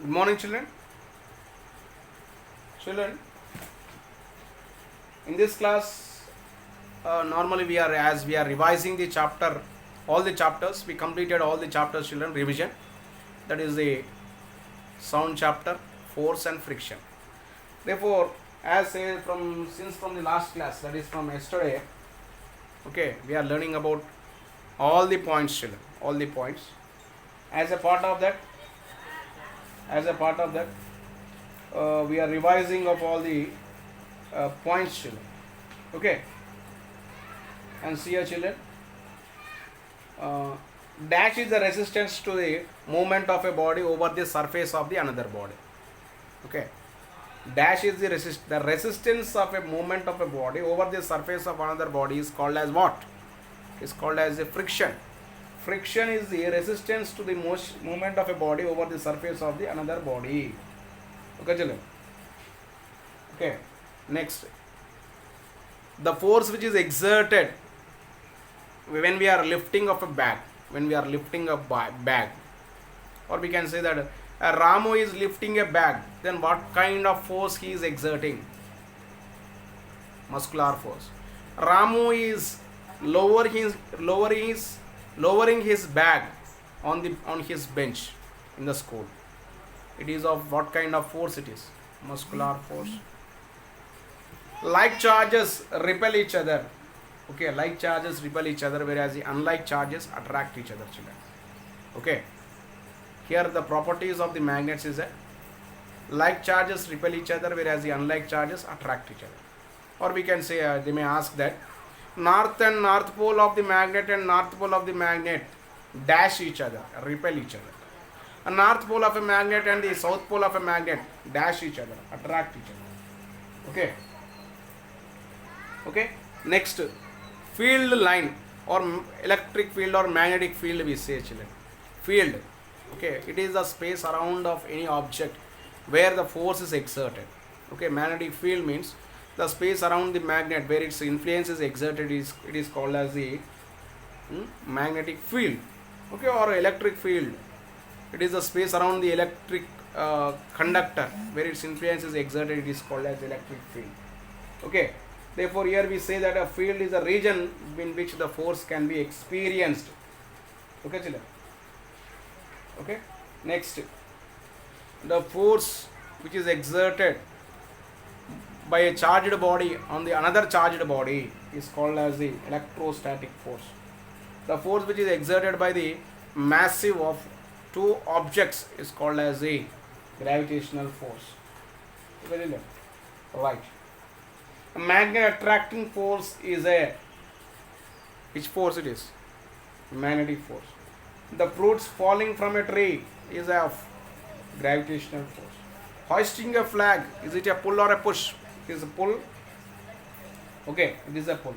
Good morning, children. Children, in this class, normally we are revising the chapter, all the chapters. We completed all the chapters, children. Revision. That is the sound chapter, force and friction. Therefore, as say from the last class, that is from yesterday. Okay, we are learning about all the points, children. All the points. As a part of that, we are revising of all the points, children. Okay, and see here, children. Dash is the resistance to the movement of a body over the surface of the another body. Okay, dash is the resistance of a movement of a body over the surface of another body is called as what? Is called as a friction. Friction is the resistance to the movement of a body over the surface of the another body. Okay, children. Okay, next, the force which is exerted when we are lifting of a bag, or we can say that Ramu is lifting a bag, then what kind of force he is exerting? Muscular force. Ramu is lowering his bag on his bench in the school. It is of what kind of force it is? Muscular force. Like charges repel each other. Okay, like charges repel each other, whereas the unlike charges attract each other, children. Okay, here the properties of the magnets is that like charges repel each other, whereas the unlike charges attract each other. Or we can say, they may ask that north and north pole of the magnet and north pole of the magnet dash each other, repel each other. A north pole of a magnet and the south pole of a magnet dash each other, attract each other. Okay. Okay. Next, field line or electric field or magnetic field, we say, children. Field. Okay. It is the space around of any object where the force is exerted. Okay. Magnetic field means the space around the magnet where its influence is exerted it is called as the magnetic field. Okay. Or electric field. It is the space around the electric conductor where its influence is exerted. It is called as electric field. Okay. Therefore, here we say that a field is a region in which the force can be experienced. Okay, children. Okay. Next, the force which is exerted by a charged body on the another charged body is called as the electrostatic force. The force which is exerted by the massive of two objects is called as a gravitational force. Okay, right. A magnet attracting force is a, which force it is? Magnetic force. The fruits falling from a tree is a gravitational force. Hoisting a flag, is it a pull or a push? It is a pull. Okay, it is a pull.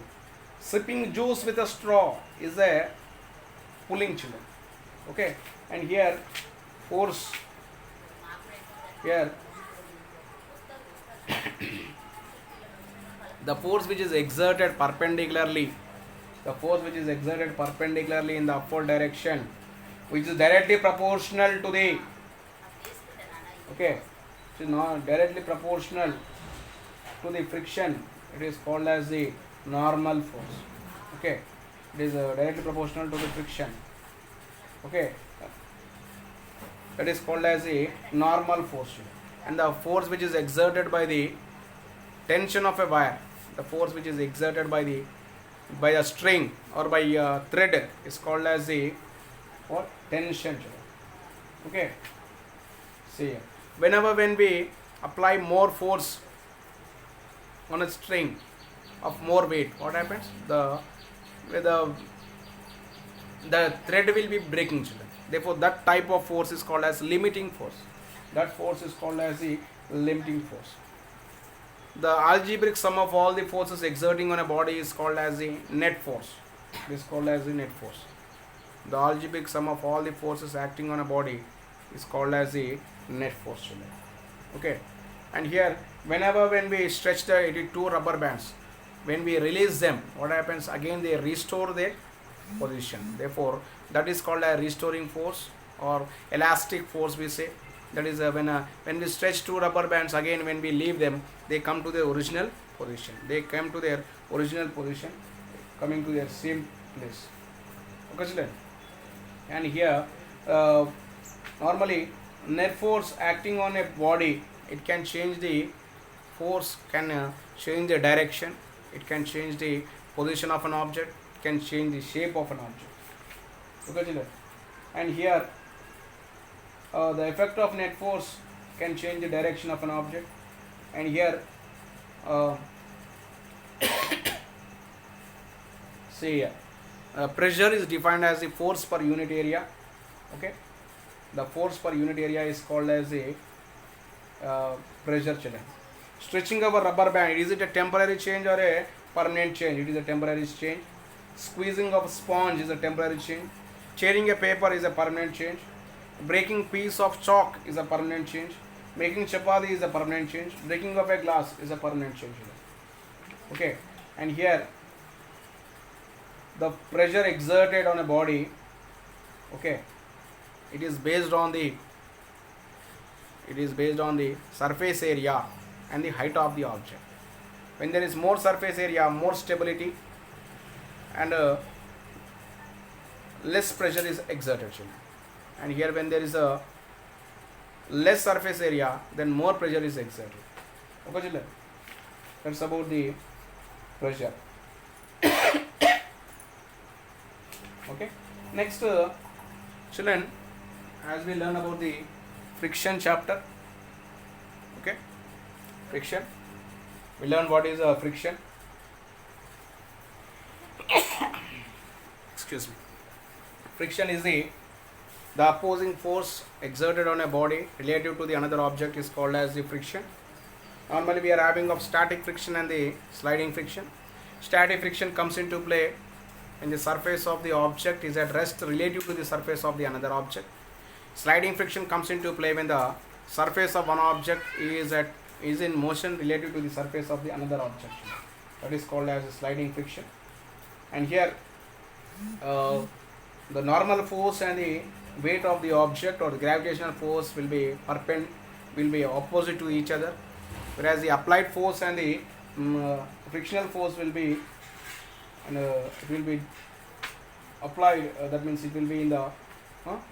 Sipping juice with a straw is a pulling, children. Okay, and here force, here the force which is exerted perpendicularly, in the upward direction, which is directly proportional to the, okay, it is not directly proportional to the friction, it is called as the normal force. Okay, it is directly proportional to the friction. Okay, that is called as a normal force. And the force which is exerted by the tension of a wire, the force which is exerted by a string or by a thread is called as the what? Tension. Okay, see, when we apply more force on a string of more weight, what happens? The thread will be breaking, children. Therefore, that type of force is called as limiting force. That force is called as the limiting force. The algebraic sum of all the forces exerting on a body is called as the net force. It is called as the net force. The algebraic sum of all the forces acting on a body is called as the net force, children. Okay. And here, when we stretch the two rubber bands, when we release them, what happens? Again, they restore their position. Therefore, that is called a restoring force or elastic force, we say. That is when we stretch two rubber bands, again when we leave them, they come to their original position. They come to their original position, coming to their same place. Okay, children. And here, normally net force acting on a body, it can change the force, can change the direction, it can change the position of an object, it can change the shape of an object. Okay, children. And here, the effect of net force can change the direction of an object. And here, see, pressure is defined as the force per unit area. Okay, the force per unit area is called as a pressure, children. Stretching of a rubber band, is it a temporary change or a permanent change? It is a temporary change. Squeezing of a sponge is a temporary change. Tearing a paper is a permanent change. Breaking piece of chalk is a permanent change. Making chapati is a permanent change. Breaking of a glass is a permanent change. Okay, and here the pressure exerted on a body, okay, it is based on the surface area and the height of the object. When there is more surface area, more stability, and less pressure is exerted. And here when there is a less surface area, then more pressure is exerted. Okay, children? That's about the pressure. Okay. Next, children, as we learn about the friction chapter. Okay. Friction. We learn what is friction. Excuse me. Friction is the opposing force exerted on a body relative to the another object is called as the friction. Normally we are having of static friction and the sliding friction. Static friction comes into play when the surface of the object is at rest relative to the surface of the another object. Sliding friction comes into play when the surface of one object is in motion relative to the surface of the another object. That is called as a sliding friction. And here the normal force and the weight of the object or the gravitational force will be opposite to each other, whereas the applied force and the frictional force will be applied, that means it will be in the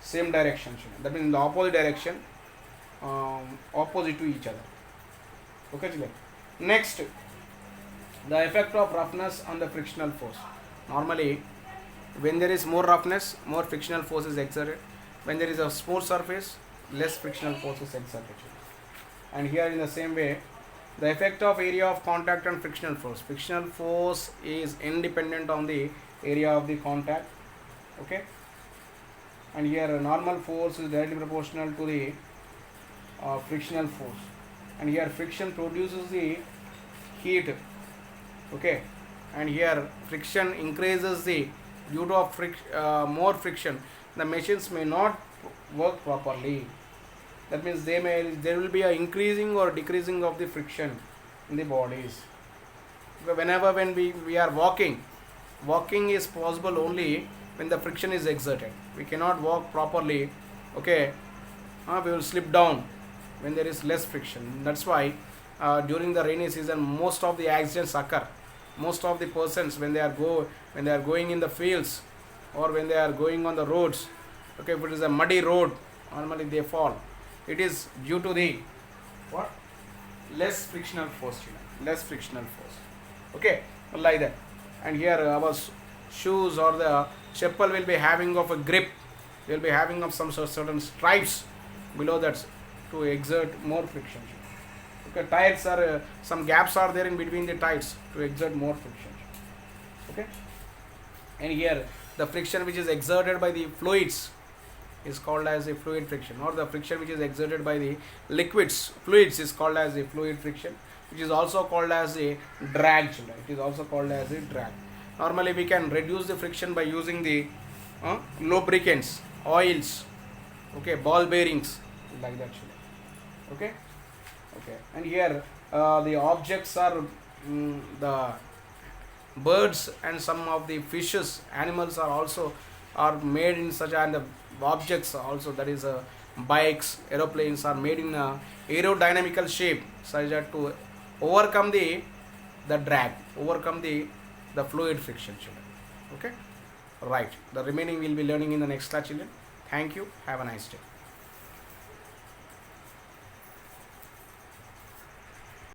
same direction, that means in the opposite direction, opposite to each other. Okay, children. Next, the effect of roughness on the frictional force. Normally when there is more roughness, more frictional force is exerted. When there is a smooth surface, less frictional force is exerted. And here in the same way, the effect of area of contact and frictional force. Frictional force is independent on the area of the contact. Okay. And here normal force is directly proportional to the frictional force. And here friction produces the heat. Okay. And here friction increases the due to more friction, the machines may not work properly. That means there will be a increasing or decreasing of the friction in the bodies. When we are walking is possible only when the friction is exerted. We cannot walk properly. Okay, we will slip down when there is less friction. That's why during the rainy season most of the accidents occur. Most of the persons when they are going in the fields or when they are going on the roads, okay, if it is a muddy road, normally they fall. It is due to the what? Less frictional force. Okay, like that. And here our shoes or the chappal will be having of a grip. Will be having of some certain stripes below that to exert more friction. Okay, tires are some gaps are there in between the tires to exert more friction. Okay, and here the friction which is exerted by the fluids is called as a fluid friction, or the friction which is exerted by the fluids is called as a fluid friction, which is also called as a drag. It is also called as a drag. Normally we can reduce the friction by using the lubricants, oils, okay, ball bearings, like that. Okay. And here the objects are the birds and some of the fishes, animals are made in such, and the objects also, that is bikes, aeroplanes are made in a aerodynamical shape such that to overcome the drag, overcome the fluid friction, children. Okay, right. The remaining we'll be learning in the next class, children. Thank you. Have a nice day.